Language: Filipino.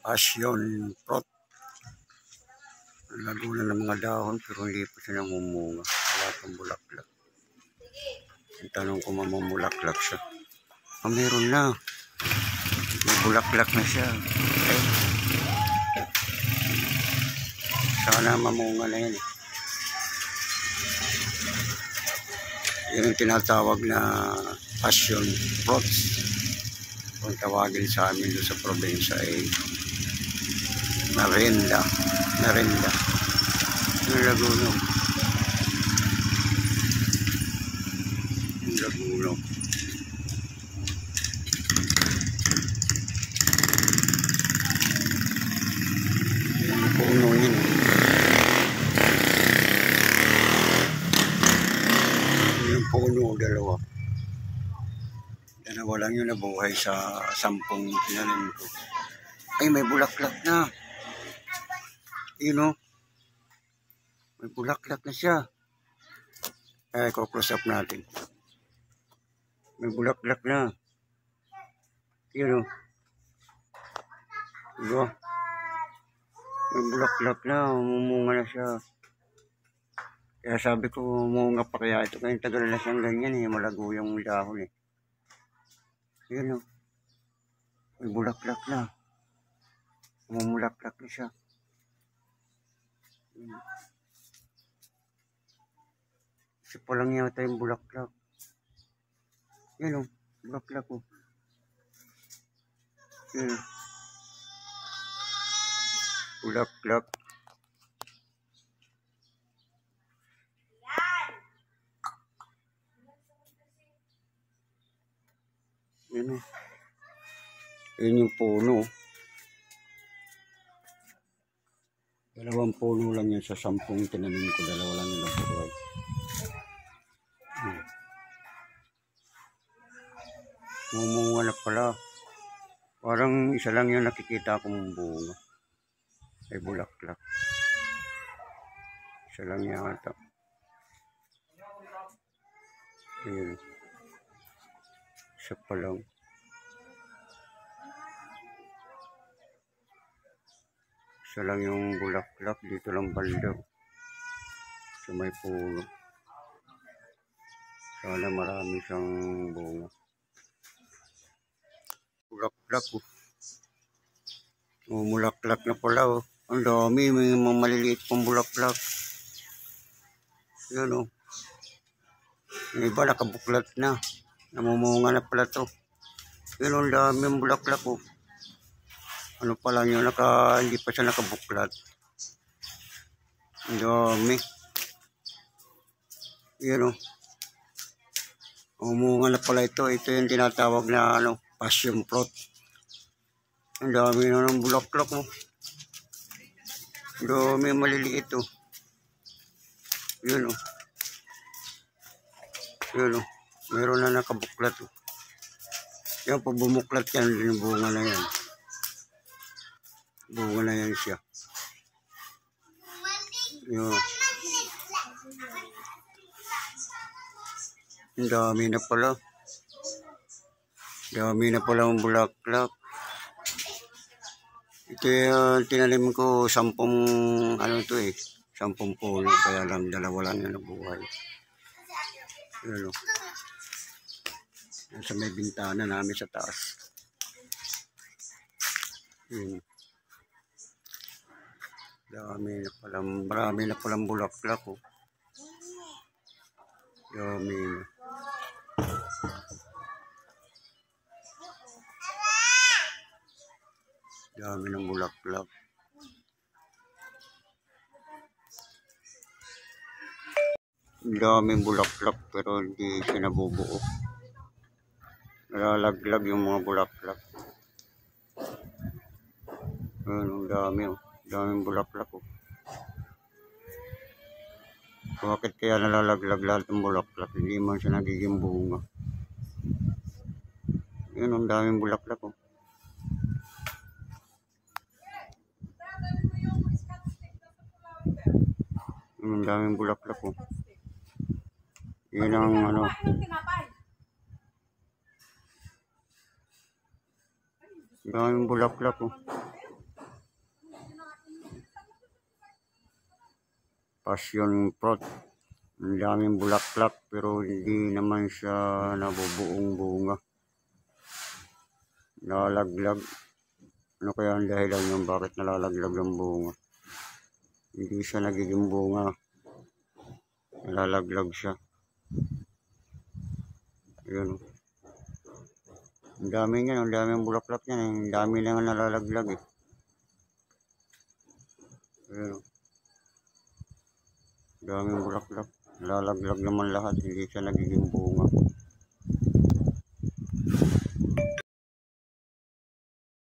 passion fruit. Lago na ng mga dahon pero hindi pa siya namumunga. Wala pang bulaklak. Ang tanong ko mamumulaklak siya. Meron na. May bulaklak na siya. Ay. Sana mamunga na yan eh. Yan ang tinatawag na passion fruits. Kung tawagin sa amin doon sa probinsya ay Narenda. Yung laguno. Yung laguno. Yung puno yun. Yung puno, dalawa. Dalawa lang yun nabuhay sa 10 tinanim ko. Ay, may bulaklak na. Yun o. May bulaklak na siya. Ay, close up natin. May bulaklak na. Yun o. Diba? May bulaklak na. Mumunga na siya. Kaya sabi ko, mumunga pa kaya ito. Kaya tagal na siyang ganyan eh. Malago yung dahon eh. Yun o. May bulaklak na. Mumulaklak na siya. Isa pa lang yata yung bulaklak. Yan o, bulaklak o. Yan o. Bulaklak. Yan o. Yan yung puno. 2 puno lang yan sa 10 tinanim ko. 2 lang yung nabuhay. Mumunga na pala. Parang isa lang yung nakikita kong bunga. Ay bulaklak. Isa lang yata. Ayan. Isa pa lang. Isa lang yung bulaklak. Dito lang baldaw. Sa may puno. Sana marami siyang bunga. Bulaklak oh. Mulaklak na pala oh. Ang dami. May mga maliliit pang bulaklak. Yan oh. Yung iba nakabuklat na. Namumunga na pala to. Yan ang dami ang bulaklak oh. Ano pala yun, hindi pa siya nakabuklat. Ang dami. Yan o. Umunga na pala ito. Ito yung tinatawag na passion fruit. Ang dami na ng bulaklak mo. Ang dami maliliit o. Yan o. Yan o. Meron na nakabuklat o. Yan po bumuklat yan. Bunga na yan. Bunga na yan siya. Yun. Ang dami na pala. Dami na pala ang bulaklak. Ito yung tinanim ko 10 ito eh. 10 puno. Kaya lang 2 lang yung nabuhay. Yun o. Sa may bintana namin sa taas. Yun. Marami na palang bulaklak oh. Dami na. Dami ng bulaklak. Daming bulaklak pero hindi siya nabubuo. Nalalaglag yung mga bulaklak. Ang dami oh. Daming bulaklak oh. Bakit kaya nalalaglag lahat ng bulaklak? Hindi man siya nagiging bunga. Yun, ang daming bulaklak oh. Ang daming bulaklak oh. Yun ang daming bulaklak oh. passion fruit. Ang daming bulaklak pero hindi naman siya nabubuong bunga. Nalalaglag. Ano kaya ang dahilan yung bakit nalalaglag ang bunga? Hindi siya nagiging bunga. Nalalaglag siya. Ayan. Ang dami niyan, ang daming bulaklak niyan. Ang dami na nga nalalaglag eh. Ayan. Ang daming bulaklak. Nalalaglag naman lahat. Hindi siya nagiging bunga.